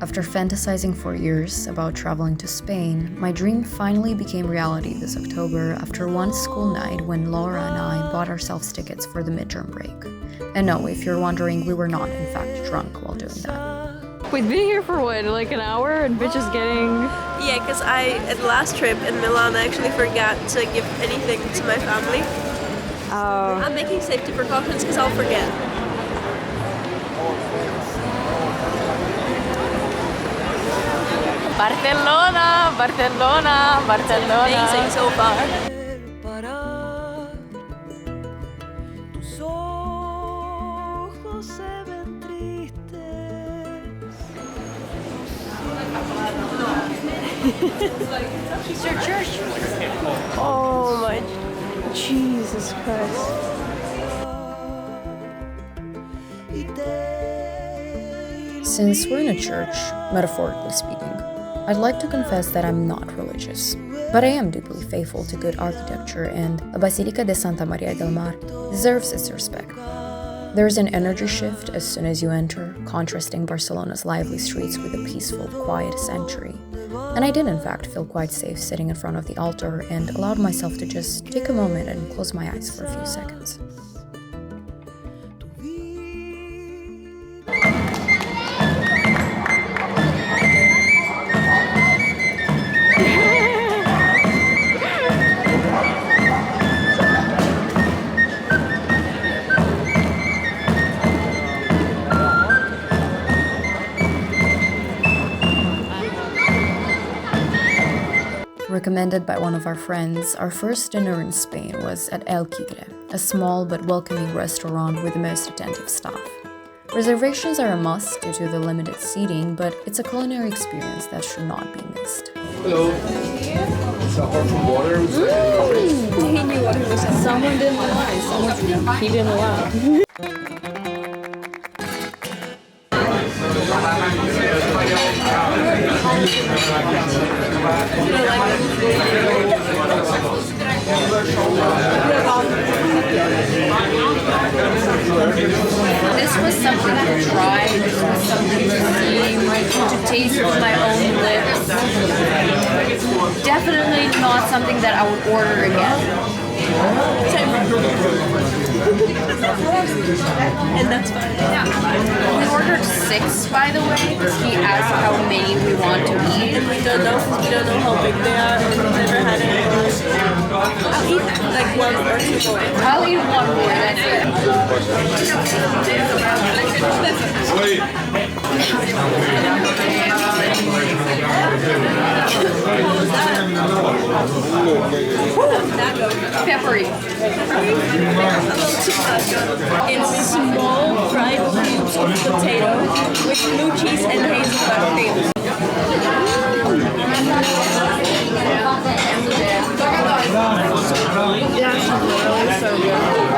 After fantasizing for years about traveling to Spain, my dream finally became reality this October after one school night when Laura and I bought ourselves tickets for the midterm break. And no, if you're wondering, we were not in fact drunk while doing that. We've been here for what, like an hour, and bitch is getting... Yeah, because at the last trip in Milan, I actually forgot to give anything to my family. I'm making safety precautions because I'll forget. Barcelona, Barcelona, Barcelona. It's amazing so far. Is there a church? Oh my Jesus Christ. Since we're in a church, metaphorically speaking, I'd like to confess that I'm not religious, but I am deeply faithful to good architecture, and a Basilica de Santa Maria del Mar deserves its respect. There's an energy shift as soon as you enter, contrasting Barcelona's lively streets with a peaceful, quiet sanctuary. And I did in fact feel quite safe sitting in front of the altar and allowed myself to just take a moment and close my eyes for a few seconds. Recommended by one of our friends, our first dinner in Spain was at El Chigre, a small but welcoming restaurant with the most attentive staff. Reservations are a must due to the limited seating, but it's a culinary experience that should not be missed. Hello. It's a hot from water. He knew what he was saying. Someone didn't lie. He didn't lie. This was something to try, this was something to see, to taste with my own lips. Definitely not something that I would order again. And that's fine. Yeah. We ordered 6, by the way, because he asked how many we want to eat. And we don't know how big they are, and we've never had any. I'll eat like 1 or 2 more. I'll eat 1 more, that's it. Peppery. It's small fried cubes of potato with blue cheese and hazelnut cream.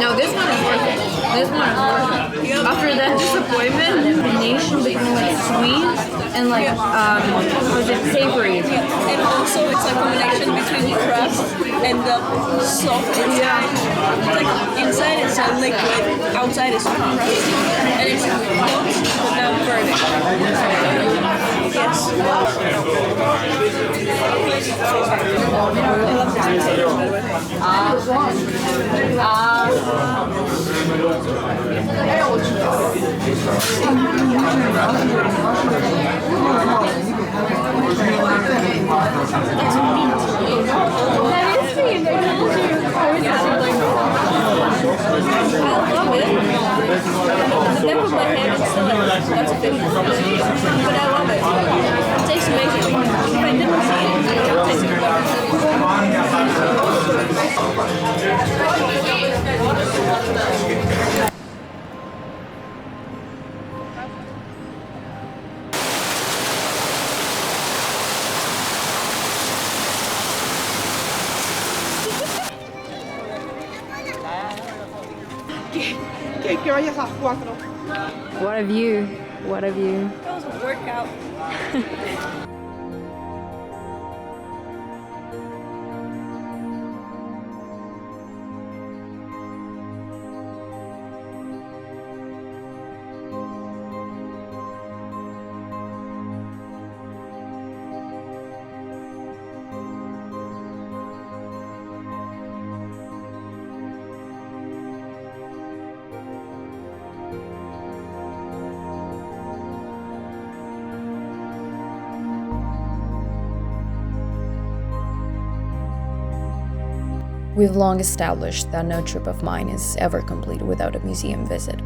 No, this one is worth it. This one is worth it. After that disappointment, the combination between like sweet and like was it savory? And also it's a combination between the crust and the soft inside. Like inside it's a liquid, outside is crusty, and it's cooked but not burning. Yes. The tip of my hand is still like, that's a bit, but I love it. It tastes amazing. If I didn't see it, it would taste better. Que vayas a 4. What a view. What a view. That was a workout. We've long established that no trip of mine is ever complete without a museum visit.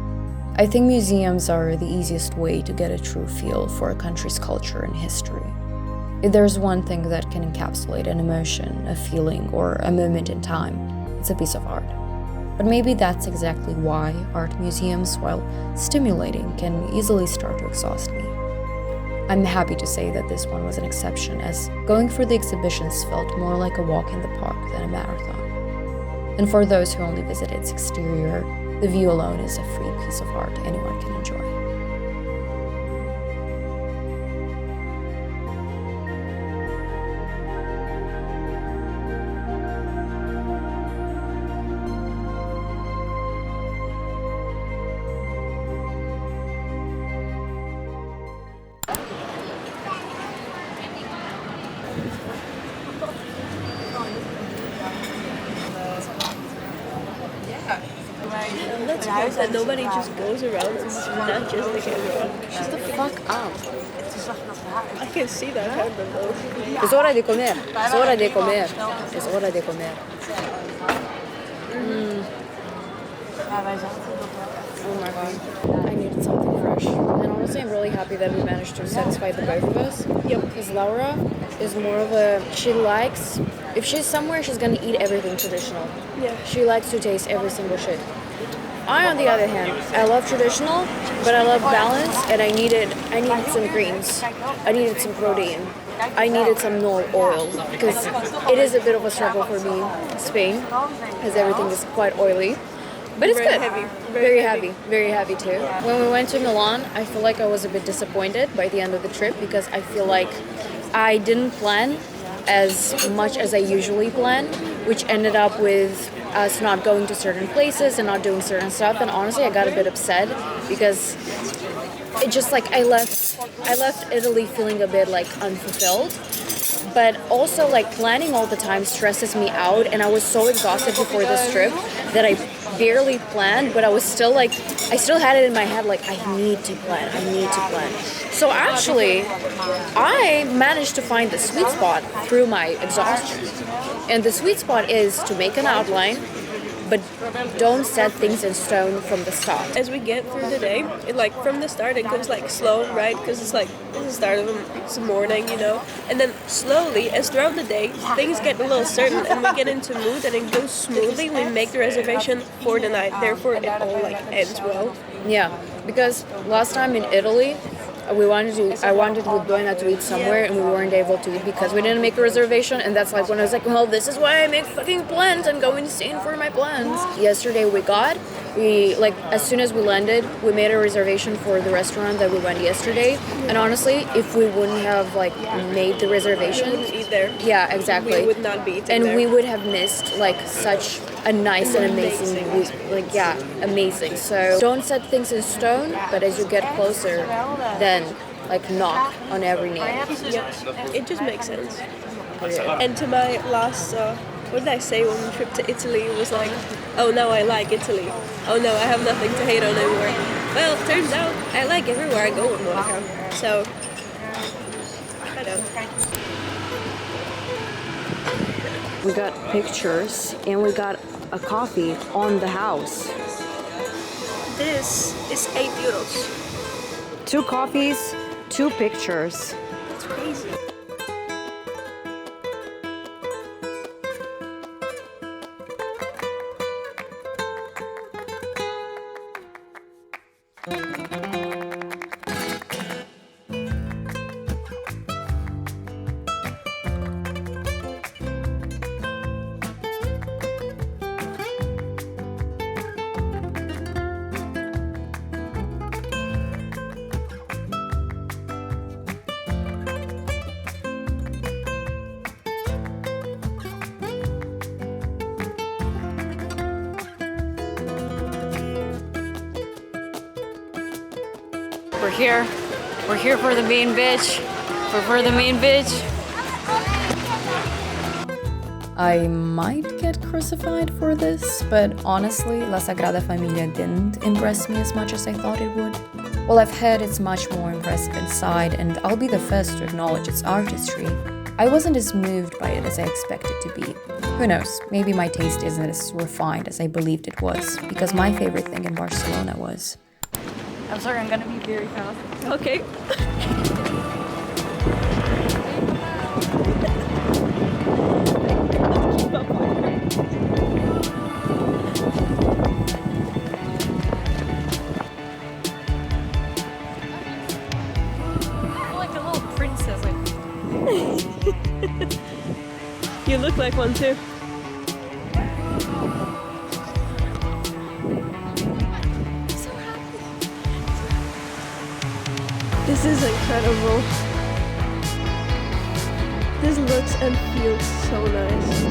I think museums are the easiest way to get a true feel for a country's culture and history. If there's one thing that can encapsulate an emotion, a feeling, or a moment in time, it's a piece of art. But maybe that's exactly why art museums, while stimulating, can easily start to exhaust me. I'm happy to say that this one was an exception, as going through the exhibitions felt more like a walk in the park than a marathon. And for those who only visit its exterior, the view alone is a free piece of art anyone can enjoy. That's good that nobody just goes around and snatches the camera. Shut the fuck up. I can see that happen though. Es hora de comer. Es hora de comer. Es hora de comer. Oh my god. I needed something fresh. And honestly, I'm really happy that we managed to satisfy the both of us. Yep. Because Laura is more of a... She likes... If she's somewhere, she's gonna eat everything traditional. Yeah. She likes to taste every single shit. I, on the other hand, I love traditional, but I love balance, and I needed some greens. I needed some protein. I needed some no oil, because it is a bit of a struggle for me, Spain, because everything is quite oily. But it's Very good. heavy. Very heavy. Very heavy too. When we went to Milan, I feel like I was a bit disappointed by the end of the trip, because I feel like I didn't plan as much as I usually plan, which ended up with us not going to certain places and not doing certain stuff. And honestly, I got a bit upset because it just like I left Italy feeling a bit like unfulfilled. But also like planning all the time stresses me out, and I was so exhausted before this trip that I barely planned, but I was still like, I still had it in my head like, I need to plan. So actually, I managed to find the sweet spot through my exhaustion. And the sweet spot is to make an outline, but don't set things in stone from the start. As we get through the day, it like from the start it goes like slow, right? Because it's like it's the start of it's the morning, you know. And then slowly, as throughout the day, things get a little certain, and we get into mood, and it goes smoothly. We make the reservation for the night. Therefore, it all like ends well. Yeah, because last time in Italy, I wanted with Doina to eat somewhere, and we weren't able to eat because we didn't make a reservation. And that's like when I was like, well, this is why I make fucking plans and go insane for my plans. Yesterday as soon as we landed, we made a reservation for the restaurant that we went yesterday. And honestly, if we wouldn't have like made the reservation, We wouldn't eat there. yeah, exactly, We would not be eating and there. we would have missed like such a nice and amazing week. Like, yeah, amazing. So don't set things in stone, but as you get closer, then like knock on every nail. Yep. It just makes sense. And to my last, what did I say when we trip to Italy? It was like, oh, now I like Italy. Oh no, I have nothing to hate on anymore. Well, turns out I like everywhere I go with Monica. So, I don't. We got pictures and we got a coffee on the house. This is 8 euros. 2 coffees, 2 pictures. It's crazy. We're here for the main bitch. We're for the main bitch. I might get crucified for this, but honestly, La Sagrada Familia didn't impress me as much as I thought it would. While I've heard it's much more impressive inside, and I'll be the first to acknowledge its artistry, I wasn't as moved by it as I expected to be. Who knows, maybe my taste isn't as refined as I believed it was, because my favorite thing in Barcelona was... I'm sorry, I'm gonna be very fast. Okay. Like a little princess. You look like one too. This is incredible. This looks and feels so nice.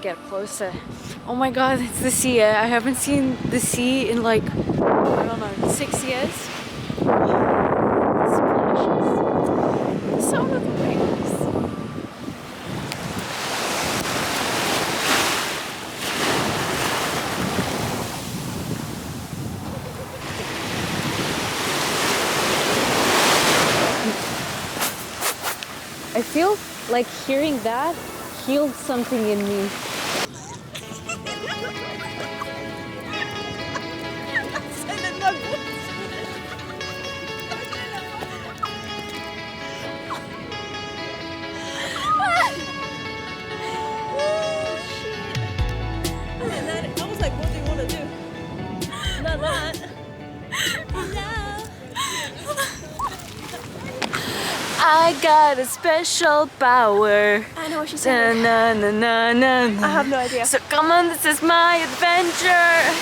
Get closer. Oh my god, it's the sea. I haven't seen the sea in like, I don't know, 6 years. Splashes. The sound of the waves. I feel like hearing that healed something in me. I was like, what do you want to do? Not that. I got a special power. I know what she's saying. Na, na, na, na, na. I have no idea. So come on, this is my adventure.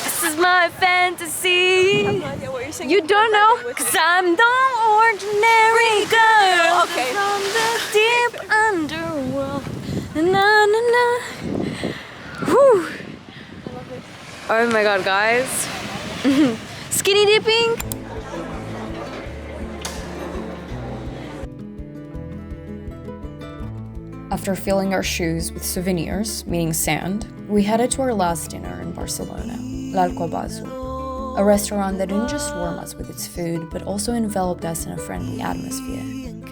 This is my fantasy. I have no idea what you're saying. You don't know? Cause I'm the ordinary girl Okay. from the deep underworld. Na na na. Whew. Oh my god, guys. Skinny dipping. After filling our shoes with souvenirs, meaning sand, we headed to our last dinner in Barcelona, l'Alcobazu, a restaurant that didn't just warm us with its food, but also enveloped us in a friendly atmosphere.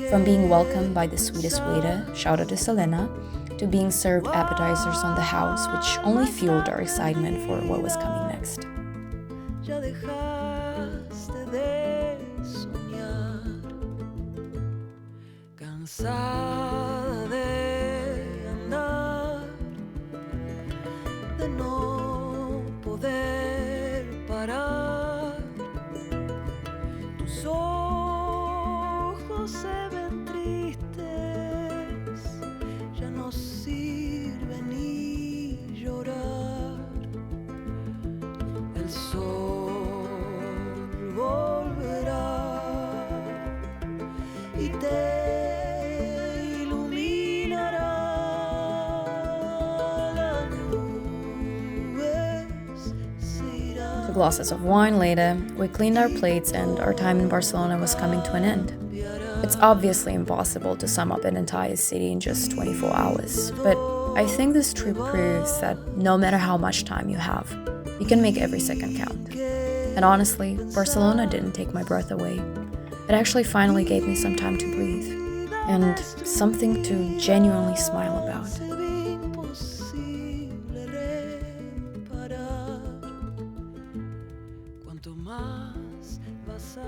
From being welcomed by the sweetest waiter, shout out to Selena, to being served appetizers on the house, which only fueled our excitement for what was coming next. Ya dejaste de soñar, cansada de andar, de no poder parar. Tus ojos se ven tristes, ya no sirve ni llorar. El sol volverá y te iluminará. Las nubes se irán. 2 glasses of wine later, we cleaned our plates and our time in Barcelona was coming to an end. It's obviously impossible to sum up an entire city in just 24 hours, but I think this trip proves that no matter how much time you have, you can make every second count. And honestly, Barcelona didn't take my breath away. It actually finally gave me some time to breathe, and something to genuinely smile about. Imposible reparar. Cuanto más vas a